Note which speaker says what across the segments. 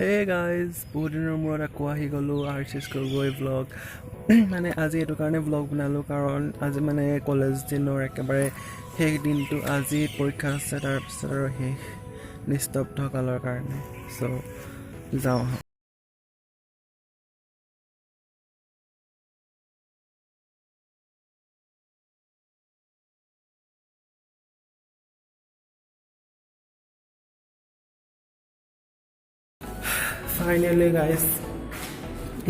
Speaker 1: Hey guys, বহুত দিনৰ মূৰত আকৌ আহি গ'লোঁ আৰ্চিছ গগৈ ব্লগ মানে আজি এইটো কাৰণে ব্লগ বনালোঁ কাৰণ আজি মানে কলেজ দিনৰ একেবাৰে শেষ দিনটো আজি পৰীক্ষা আছে তাৰপিছত আৰু শেষ নিস্তব্ধ কালৰ কাৰণে চ' যাওঁ ফাইনেলি গাইজ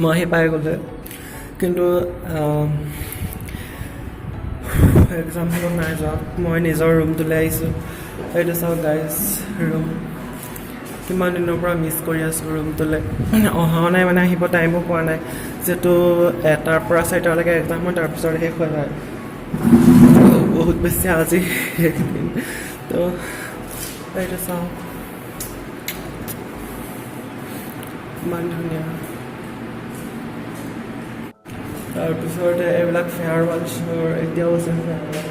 Speaker 1: মই আহি পাই গ'লে কিন্তু এক্সাম হলত নাই যোৱা মই নিজৰ ৰুমটোলৈ আহিছোঁ এইটো চাওক গাইজ ৰুম কিমান দিনৰ পৰা মিছ কৰি আছোঁ ৰুমটোলৈ অহাও নাই মানে আহিব টাইমো পোৱা নাই যিহেতু 1টাৰ পৰা 4টালৈকে এক্সাম হয় তাৰপিছত শেষ হৈ যায় বহুত বেছি আজি শেষদিন তো এইটো চাওঁ ইমান ধুনীয়া তাৰপিছতে এইবিলাক ফেয়াৰৱেল শ্ব'ৰ এতিয়াও আছে ফেয়াৰৱেল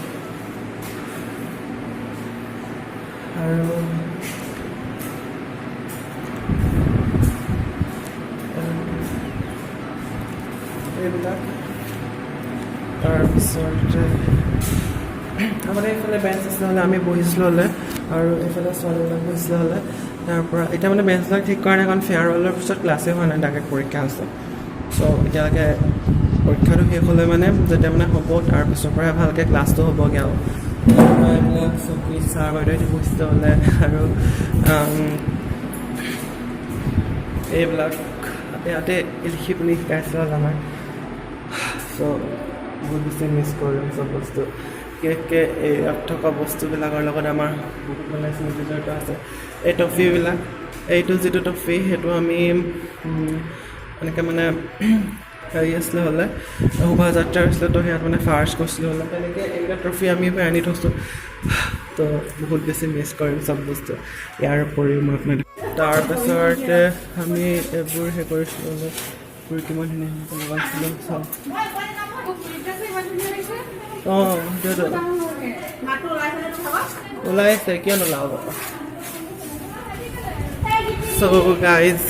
Speaker 1: আৰু এইবিলাক তাৰপিছতে আমাৰ এইফালে বেঞ্চ আছিলে হ'লে আমি বহিছিলোঁ হ'লে আৰু এইফালে ছোৱালীবিলাক বহিছিলে হ'লে তাৰপৰা এতিয়া মানে বেঞ্চবিলাক ঠিক কৰা নাই কাৰণ ফেয়াৰৱেলৰ পিছত ক্লাছেই হোৱা নাই ডাইৰেক্ট পৰীক্ষা আছে চ' এতিয়ালৈকে পৰীক্ষাটো শেষ হ'লে মানে যেতিয়া মানে হ'ব তাৰপিছৰ পৰাই ভালকৈ ক্লাছটো হ'বগৈ আৰু এইবিলাক চকী ছাৰ বাইদেউ বহিছিলে হ'লে আৰু এইবিলাক ইয়াতে লিখি পিনি শিকাইছিলে হ'লে আমাৰ চ' বহুত বেছি মিছ কৰিম চব বস্তু বিশেষকৈ এই ইয়াত থকা বস্তুবিলাকৰ লগত আমাৰ বহুত মানে স্মৃতি জড়িত আছে এই টফিবিলাক এইটো যিটো টফি সেইটো আমি এনেকৈ মানে হেৰি আছিলে হ'লে শোভাযাত্ৰা আছিলে তো সেয়াত মানে ফাৰ্ষ্ট কৰিছিলোঁ হ'লে তেনেকৈ এইবিলাক ট্ৰফি আমি আনি থৈছোঁ তো বহুত বেছি মিছ কৰিম চব বস্তু ইয়াৰ উপৰিও মই আপোনাক তাৰপাছতে আমি এইবোৰ সেই কৰিছিলোঁ হ'লে এইবোৰ কিমান ধুনীয়া লগাইছিলোঁ চাওঁ অঁ সেইটো ওলাইছে কিয় নোলাব চ' গাইজ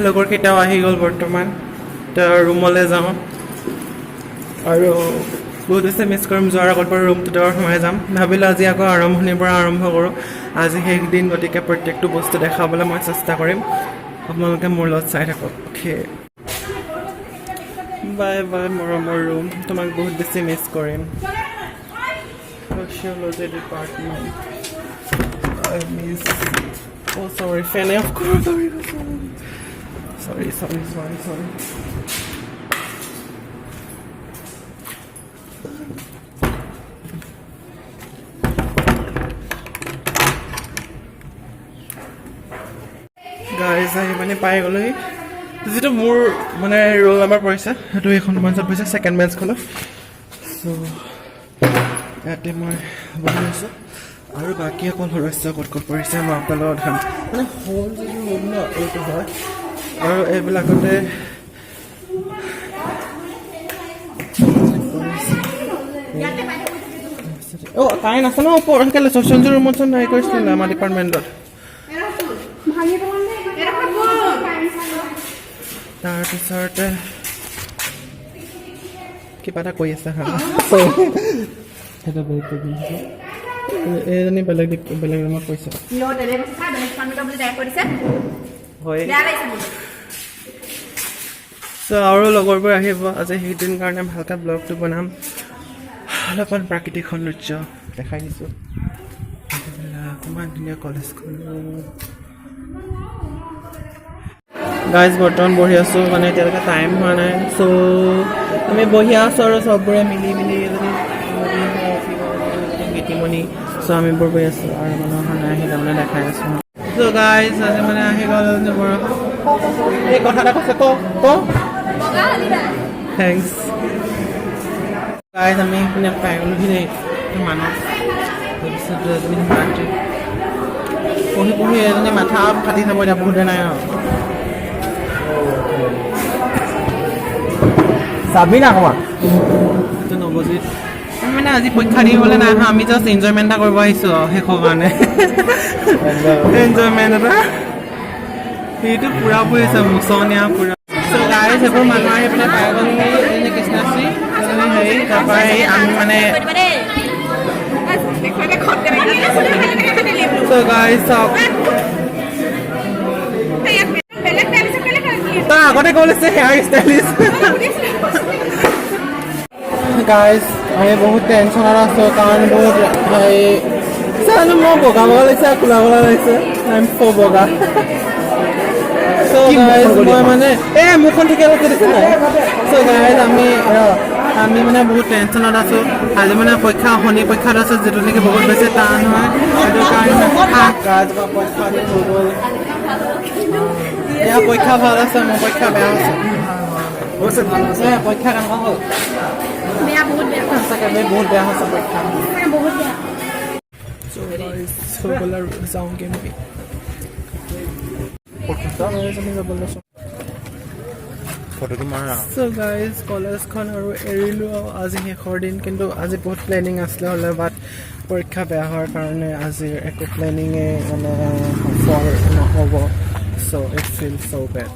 Speaker 1: লগৰকেইটাও আহি গ'ল বৰ্তমান এতিয়া ৰুমলৈ যাওঁ আৰু বহুত বেছি মিছ কৰিম যোৱাৰ আগত বাৰু ৰুমটোতে সোমাই যাম ভাবিলোঁ আজি আকৌ আৰম্ভণিৰ পৰা আৰম্ভ কৰোঁ আজি শেষ দিন গতিকে প্ৰত্যেকটো বস্তু দেখাবলৈ মই চেষ্টা কৰিম আপোনালোকে মোৰ লগত চাই থাকক অ'কে বাই বাই মৰমৰ ৰুম তোমাক বহুত বেছি মিছ কৰিম ছ'চিয়লজি ডিপাৰ্টমেণ্ট আই মিছ অ' চৰি ফেনে অফ কৰিব পাৰিব চৰি গাইজ আহি মানে পাই গ'লোহি যিটো মোৰ মানে ৰোল নাম্বাৰ পৰিছে সেইটো এইখন বেঞ্চত পৰিছে ছেকেণ্ড বেঞ্চখনত চ' ইয়াতে মই বহি আছোঁ আৰু বাকী অকল সদস্য ক'ত পৰিছে মই আপোনালোকৰ দেখাম মানে হ'ল যিটো ৰুম ন এইটো হয় আৰু এইবিলাকতে অঁ কাৰেণ্ট আছে ন ওপৰত কেলৈ ছ'চিয়লজি ৰুমত চোন হেৰি কৰিছিলে আমাৰ ডিপাৰ্টমেণ্টত তাৰপিছতে কিবা এটা কৈ আছে হা সেইটো এইজনী বেলেগ ৰুমত কৈছে হয় চ' আৰু লগৰবোৰ আহিব আজি সেইদিন কাৰণে ভালকৈ ব্লগটো বনাম অলপমান প্ৰাকৃতিক সৌন্দৰ্য দেখাই দিছোঁ কিমান ধুনীয়া কলেজখন গাইজ বৰ্তমান বহি আছোঁ মানে এতিয়ালৈকে টাইম হোৱা নাই চ' আমি বহি আছোঁ আৰু চববোৰে মিলি এজনী গীতিমণি চ' আমিবোৰ বহি আছোঁ আৰু মানুহ অহা নাই আহিলে মানে দেখাই আছোঁ চ' গাইজ আজি মানে আহি গ'ল এই কথা এটা কৈছে ক থেংকছ গাইজ আমি সেইপিনে পাই গ'লোহি দেই মানুহ তাৰপিছত এজনী মাতৃ পঢ়ি এজনী মাথা ফাটি যাব এতিয়া বহুতে নাই আৰু চাবি না অকণমান এইটো নৱজিত মানে আজি পৰীক্ষা দিবলৈ নাই আমি জাষ্ট এনজয়মেণ্ট এটা কৰিব আহিছোঁ আৰু শেষৰ কাৰণে এনজয়মেণ্ট এটা সেইটো পুৰা পৰিছে মুচনীয়া পুৰা চ' গাইজ সেইবোৰ মানুহ আহি পেলাই পাই গ'ল এনে কৃষ্ণাশ্ৰী হেৰি তাৰপৰা হেৰি আমি মানে চ' গাইজ চাওক তই আগতে কৈ লৈছে হেয়াৰ ষ্টাইলিষ্ট গাইজ আমি বহুত টেনশ্যনত আছোঁ কাৰণ বহুত হেৰি জানো মই বগা বগা লাগিছে আৰু কোলা কোলা লাগিছে আমি ফ বগা চ' গাইজ মই মানে এই মুখখন ঠিকে লাগি দিছে নাই চ' গাইজ আমি মানে বহুত টেনশ্যনত আছোঁ আজি মানে পৰীক্ষা শনি পৰীক্ষাত আছোঁ যিটো নেকি বহুত বেছি টান হয় সেইটো কাৰণে গাইজ পৰীক্ষা দি হৈ গ'ল এয়া পৰীক্ষা ভাল আছে মোৰ পৰীক্ষা বেয়া হৈছে পৰীক্ষা কেনেকুৱা হ'ল সঁচাকৈ বহুত বেয়া হৈছে পৰীক্ষা যাওঁগৈ নেকি চ' গাইজ কলেজখন আৰু এৰিলোঁ আৰু আজি শেষৰ দিন কিন্তু আজি বহুত প্লেনিং আছিলে হ'লে বাট পৰীক্ষা বেয়া হোৱাৰ কাৰণে আজিৰ একো প্লেনিঙে মানে সফল নহ'ব so' it feel so' bad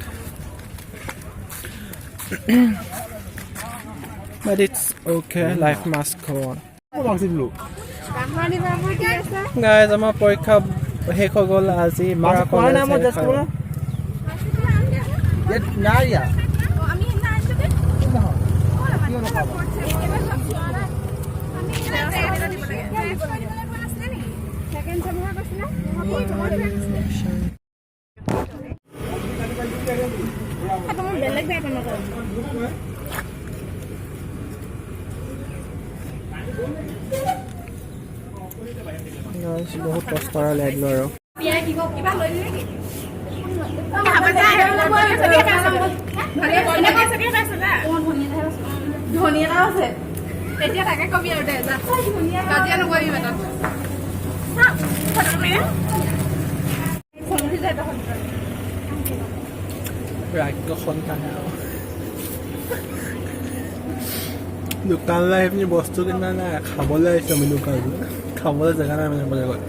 Speaker 1: but it's okay life must go on guys আমাৰ পৰীক্ষা শেষ হৈ গ'ল আজি বহুত কষ্ট লাগিলো আৰু ৰাজ্য সন্তান দোকানলৈ আহি পিনি বস্তু কিনা নাই খাবলৈ আহিছে আমি দোকানলৈ খাবলৈ জেগা নাই মানে বেলেগত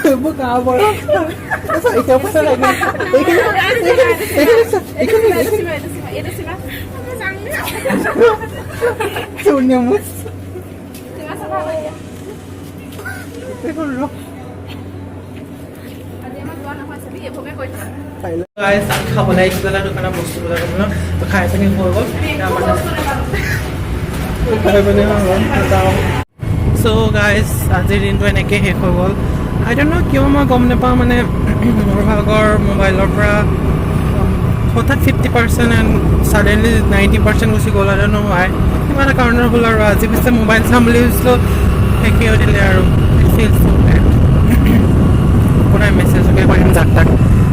Speaker 1: এইবোৰ গাঁও বড় এতিয়া পইচা লাগে খাবলৈ আহিছিলে দোকানৰ বস্তুবিলাক খাই পিনি হৈ গ'ল খাই পিনি যাওঁ চ' গাইজ আজিৰ দিনটো এনেকৈ শেষ হৈ গ'ল আই ডণ্ট ন' কিয় মই গম নাপাওঁ মানে মোৰ ভাগৰ মোবাইলৰ পৰা হঠাৎ 50% এণ্ড ছাডেনলি 90% গুচি গ'ল আই ডণ্ট ন' হোৱাই কিবা এটা কাৰণত হ'ল আৰু আজি পিছে মোবাইল চাম বুলি ভাবিছিলোঁ শেষেও দিলে আৰু আপোনাৰ মেছেজকে কৰিম যাক তাক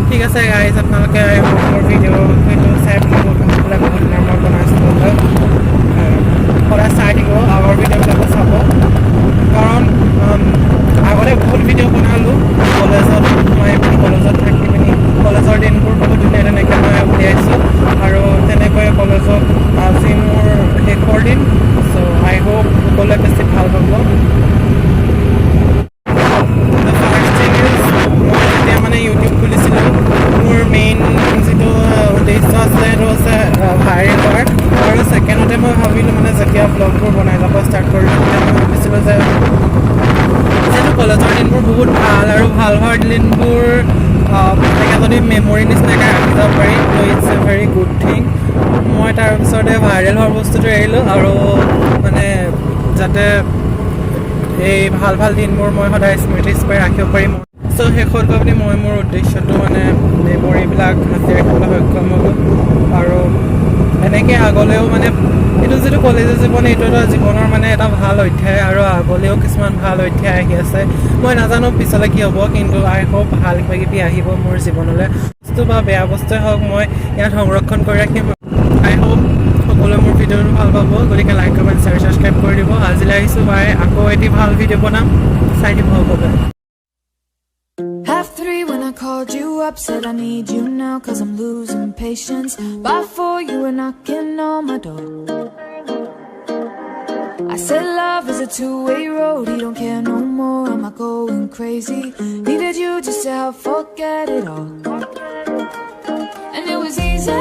Speaker 1: ঠিক আছে গাইজ আপোনালোকে মোৰ ভিডিঅ' সেইটো চাই পেলাই বহুত দিনৰ মই বনাইছিলোঁ সদায় চাই দিব আগৰ ভিডিঅ'বিলাকো চাব কাৰণ আগতে বহুত ভিডিঅ' বনালোঁ কলেজত মই কলেজত থাকি পিনি কলেজৰ দিনবোৰ বহুত ধুনীয়া তেনেকৈ মই উলিয়াইছোঁ আৰু তেনেকৈ কলেজত আজি মোৰ শেষৰ দিন চ' আই হোপ সকলোৱে বেছি ভাল পাব মই যেতিয়া মানে ইউটিউব খুলিছিলোঁ মোৰ মেইন যিটো উদ্দেশ্য আছে সেইটো আছে ভাইৰেল হোৱাৰ আৰু ছেকেণ্ডতে মই ভাবিলোঁ মানে যেতিয়া ব্লগবোৰ বনাই যাব ষ্টাৰ্ট কৰিলোঁ তেতিয়া মই ভাবিছিলোঁ যে যিহেতু কলেজৰ দিনবোৰ বহুত ভাল আৰু ভাল হোৱাৰ দিনবোৰ তেনেকৈ যদি মেমৰি নিচিনাকৈ ৰাখি যাব পাৰি ত' it's a very good thing মই তাৰপিছতে ভাইৰেল হোৱাৰ বস্তুটো এৰিলোঁ আৰু মানে যাতে এই ভাল ভাল দিনবোৰ মই সদায় স্মৃতি কৰি ৰাখিব পাৰিম চ' শেষত গৈ পিনি মই মোৰ উদ্দেশ্যটো মানে মেমৰিবিলাক সাঁচি ৰাখিবলৈ সক্ষম হ'লোঁ আৰু এনেকৈ আগলৈও মানে এইটো যিটো কলেজৰ জীৱন এইটো এটা জীৱনৰ মানে এটা ভাল অধ্যায় আৰু আগলৈও কিছুমান ভাল অধ্যায় আহি আছে মই নাজানো পিছলৈ কি হ'ব কিন্তু আই হোপ ভাল কিবা কিবি আহিব মোৰ জীৱনলৈ বস্তু বা বেয়া বস্তুৱে হওক মই ইয়াত সংৰক্ষণ কৰি ৰাখিম আই হোপ সকলোৱে মোৰ ভিডিঅ'টো ভাল পাব গতিকে লাইক কমেণ্ট শ্বেয়াৰ ছাবস্ক্ৰাইব কৰি দিব আজিলৈ আহিছোঁ বাই আকৌ এটি ভাল ভিডিঅ' বনাম চাই দিব সকলোৱে
Speaker 2: Half 3 when I called you up, said I need you now cause I'm losing patience. By 4 you were knocking on my door. I said love is a two-way road, he don't care no more, am I going crazy? Needed you just to help forget it all. And it was easy